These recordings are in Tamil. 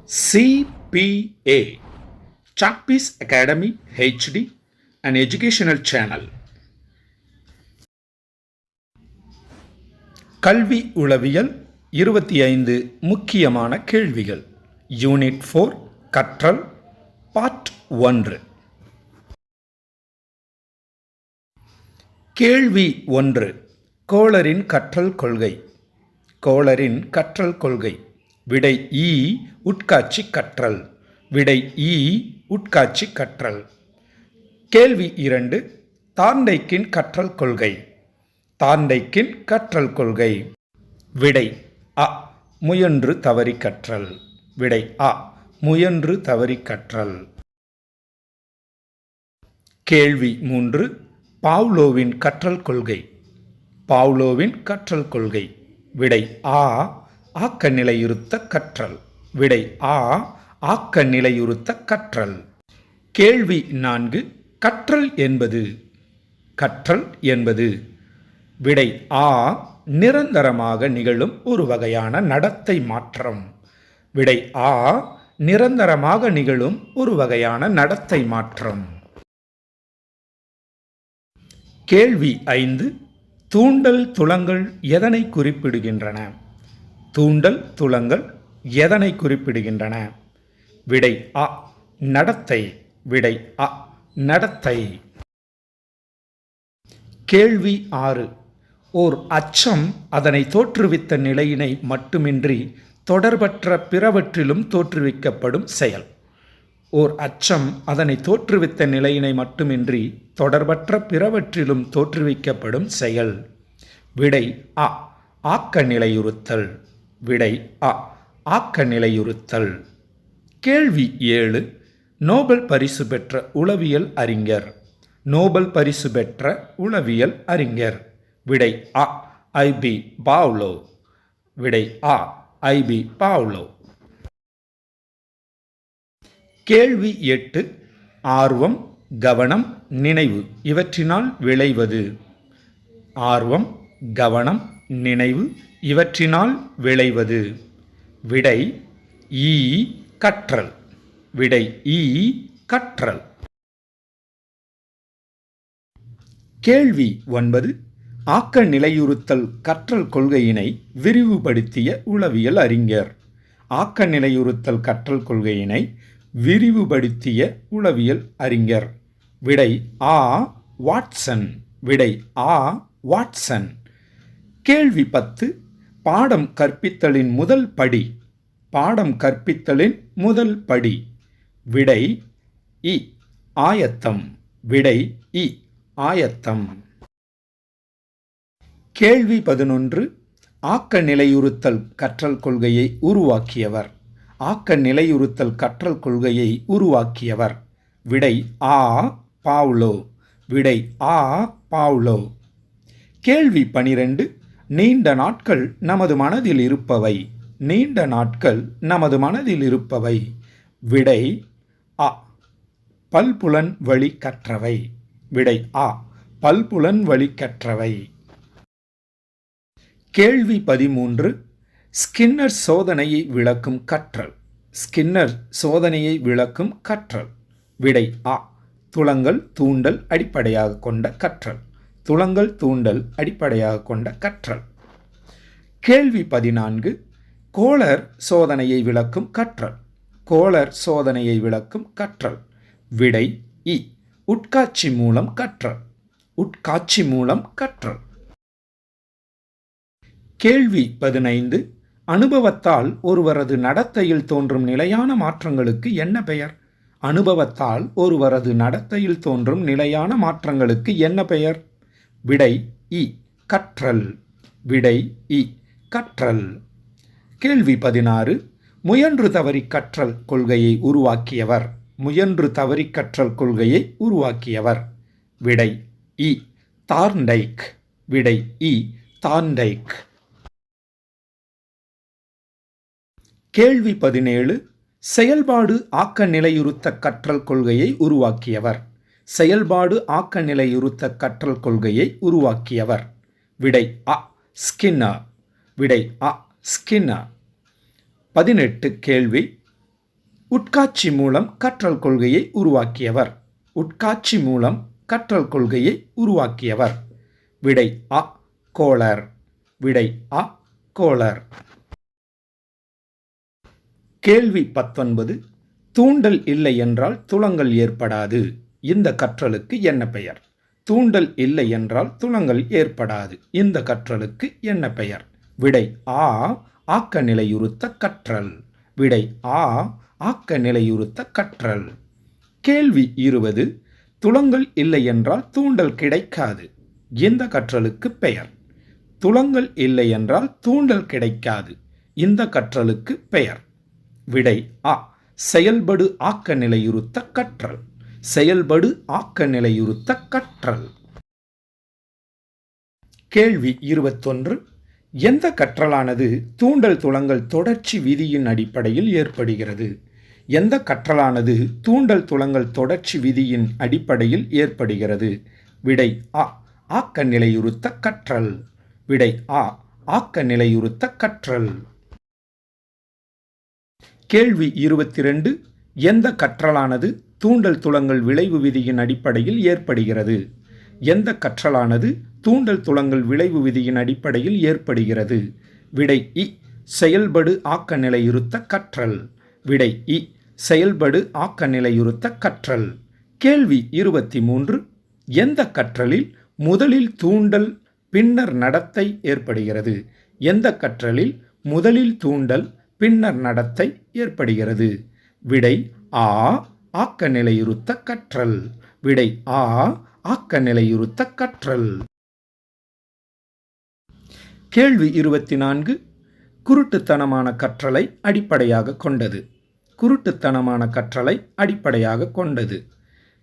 CPA Chalkpiece Academy HD, an educational channel. கல்வி உளவியல் 25 முக்கியமான கேள்விகள். யூனிட் 4 கற்றல் பார்ட் 1. கேள்வி 1. கோலரின் கற்றல் கொள்கை. கோலரின் கற்றல் கொள்கை. விடை இ உட்காட்சி கற்றல். விடை இ உட்காட்சி கற்றல். கேள்வி 2. தார்ண்டைக்கின் கற்றல் கொள்கை. தார்ண்டைக்கின் கற்றல் கொள்கை. விடை அ முயன்று தவறி கற்றல். விடை அ முயன்று தவறி கற்றல். கேள்வி 3. பாவ்லோவின் கற்றல் கொள்கை. பாவ்லோவின் கற்றல் கொள்கை. விடை ஆ ஆக்க நிலையுறுத்த கற்றல். விடை ஆ ஆக்க நிலையுறுத்த கற்றல். கேள்வி 4. கற்றல் என்பது. கற்றல் என்பது. விடை ஆ நிரந்தரமாக நிகழும் ஒரு வகையான நடத்தை மாற்றம். விடை ஆ நிரந்தரமாக நிகழும் ஒரு வகையான நடத்தை மாற்றம். கேள்வி 5. தூண்டல் துலங்கள் எதனை குறிப்பிடுகின்றன? தூண்டல் துலங்கள் எதனை குறிப்பிடுகின்றன? விடை அ நடத்தை. விடை அ நடத்தை. கேள்வி 6. ஓர் அச்சம் அதனை தோற்றுவித்த நிலையினை மட்டுமின்றி தொடர்பற்ற பிறவற்றிலும் தோற்றுவிக்கப்படும் செயல். ஓர் அச்சம் அதனை தோற்றுவித்த நிலையினை மட்டுமின்றி தொடர்பற்ற பிறவற்றிலும் தோற்றுவிக்கப்படும் செயல். விடை அ ஆக்க நிலையுறுத்தல். விடை அ ஆக்க நிலையுறுத்தல். கேள்வி 7. நோபல் பரிசு பெற்ற உளவியல் அறிஞர். நோபல் பரிசு பெற்ற உளவியல் அறிஞர். விடை அ ஐபி பாவ்லோ. விடை அ ஐபி பாவ்லோ. கேள்வி 8. ஆர்வம், கவனம், நினைவு இவற்றினால் விளைவது. ஆர்வம், கவனம், நினைவு இவற்றினால் விளைவது. விடை ஈ கற்றல். விடை ஈ கற்றல். கேள்வி 9. ஆக்க நிலையுறுத்தல் கற்றல் கொள்கையினை விரிவுபடுத்திய உளவியல் அறிஞர். ஆக்க நிலையுறுத்தல் கற்றல் கொள்கையினை விரிவுபடுத்திய உளவியல் அறிஞர். விடை ஆ வாட்சன். விடை ஆ வாட்சன். கேள்வி 10. பாடம் கற்பித்தலின் முதல் படி. பாடம் கற்பித்தலின் முதல் படி. விடை இ ஆயத்தம். விடை இ ஆயத்தம். கேள்வி 11. ஆக்க நிலையுறுத்தல் கற்றல் கொள்கையை உருவாக்கியவர். ஆக்க நிலையுறுத்தல் கற்றல் கொள்கையை உருவாக்கியவர். விடை ஆ பாவ்லோ. விடை ஆ பாவ்லோ. கேள்வி 12. நீண்ட நாட்கள் நமது மனதில் இருப்பவை. நீண்ட நாட்கள் நமது மனதில் இருப்பவை. விடை அ பல்புலன் வழி கற்றவை. விடை அ பல்புலன் வழி கற்றவை. கேள்வி 13. ஸ்கின்னர் சோதனையை விளக்கும் கற்றல். ஸ்கின்னர் சோதனையை விளக்கும் கற்றல். விடை அ துலங்கல் தூண்டல் அடிப்படையாக கொண்ட கற்றல். துலங்கல் தூண்டல் அடிப்படையாக கொண்ட கற்றல். கேள்வி 14. கோலர் சோதனையை விளக்கும் கற்றல். கோலர் சோதனையை விளக்கும் கற்றல். விடை இ உட்காட்சி மூலம் கற்றல். உட்காட்சி மூலம் கற்றல். கேள்வி 15. அனுபவத்தால் ஒருவரது நடத்தையில் தோன்றும் நிலையான மாற்றங்களுக்கு என்ன பெயர்? அனுபவத்தால் ஒருவரது நடத்தையில் தோன்றும் நிலையான மாற்றங்களுக்கு என்ன பெயர்? விடை இ கற்றல். விடை இ கற்றல். கேள்வி 16. முயன்று தவறி கற்றல் கொள்கையை உருவாக்கியவர். முயன்று தவறி கற்றல் கொள்கையை உருவாக்கியவர். விடை இ தார்ண்டைக். விடை இ தார்ண்டைக். கேள்வி 17. செயல்பாடு ஆக்க நிலையுறுத்த கற்றல் கொள்கையை உருவாக்கியவர். செயல்பாடு ஆக்க நிலையுறுத்த கற்றல் கொள்கையை உருவாக்கியவர். விடை அ ஸ்கின்னர். விடை அ ஸ்கின்னர். 18 கேள்வி. உட்காட்சி மூலம் கற்றல் கொள்கையை உருவாக்கியவர். உட்காட்சி மூலம் கற்றல் கொள்கையை உருவாக்கியவர். விடை அ. கோலர். விடை அ. கோலர். கேள்வி 19. தூண்டல் இல்லை என்றால் துலங்கல் ஏற்படாது. இந்த கற்றலுக்கு என்ன பெயர்? தூண்டல் இல்லை என்றால் துலங்கல் ஏற்படாது. இந்த கற்றலுக்கு என்ன பெயர்? விடை ஆ. ஆக்க நிலையுறுத்த கற்றல். விடை ஆ. ஆக்க நிலையுறுத்த கற்றல். கேள்வி 20. துலங்கல் இல்லை என்றால் தூண்டல் கிடைக்காது. இந்த கற்றலுக்கு பெயர்? துலங்கல் இல்லை என்றால் தூண்டல் கிடைக்காது. இந்த கற்றலுக்கு பெயர்? விடை அ. செயல்படு ஆக்க நிலையுறுத்த கற்றல். செயல்படு ஆக்க நிலையுறுத்த கற்றல். கேள்வி 21. எந்த கற்றலானது தூண்டல் துலங்கல் தொடர்ச்சி விதியின் அடிப்படையில் ஏற்படுகிறது? எந்த கற்றலானது தூண்டல் துலங்கல் தொடர்ச்சி விதியின் அடிப்படையில் ஏற்படுகிறது? விடை அ. ஆக்க நிலையுறுத்த கற்றல். விடை ஆ. ஆக்க நிலையுறுத்த கற்றல். கேள்வி 22. எந்த கற்றலானது தூண்டல் துலங்கல் விளைவு விதியின் அடிப்படையில் ஏற்படுகிறது? எந்த கற்றலானது தூண்டல் துலங்கல் விளைவு விதியின் அடிப்படையில் ஏற்படுகிறது? விடை இ. செயல்படு ஆக்க நிலையுறுத்த கற்றல். விடை இ. செயல்படு ஆக்க நிலையுறுத்த கற்றல். கேள்வி 23. எந்த கற்றலில் முதலில் தூண்டல் பின்னர் நடத்தை ஏற்படுகிறது? எந்த கற்றலில் முதலில் தூண்டல் பின்னர் நடத்தை ஏற்படுகிறது? விடை ஆ. ஆக்க நிலையுறுத்த கற்றல். விடை ஆ. ஆக்க நிலையுறுத்த கற்றல். கேள்வி 24. குருட்டுத்தனமான கற்றலை அடிப்படையாக கொண்டது. குருட்டுத்தனமான கற்றலை அடிப்படையாக கொண்டது.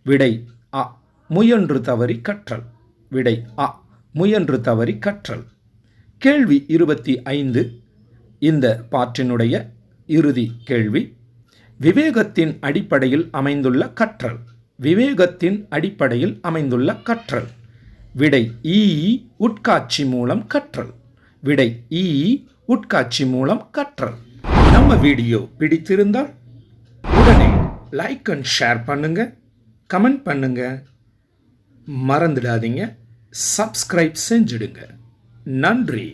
விடை அ. முயன்று தவறி கற்றல். விடை அ. முயன்று தவறி கற்றல். கேள்வி 25. இந்த பாற்றினுடைய இறுதி கேள்வி. விவேகத்தின் அடிப்படையில் அமைந்துள்ள கற்றல். விவேகத்தின் அடிப்படையில் அமைந்துள்ள கற்றல். விடை ஈ. உட்காட்சி மூலம் கற்றல். விடை ஈ. உட்காட்சி மூலம் கற்றல். நம்ம வீடியோ பிடித்திருந்தால் உடனே லைக் அண்ட் ஷேர் பண்ணுங்க, கமெண்ட் பண்ணுங்க, மறந்துடாதீங்க, சப்ஸ்கிரைப் செஞ்சிடுங்க. நன்றி.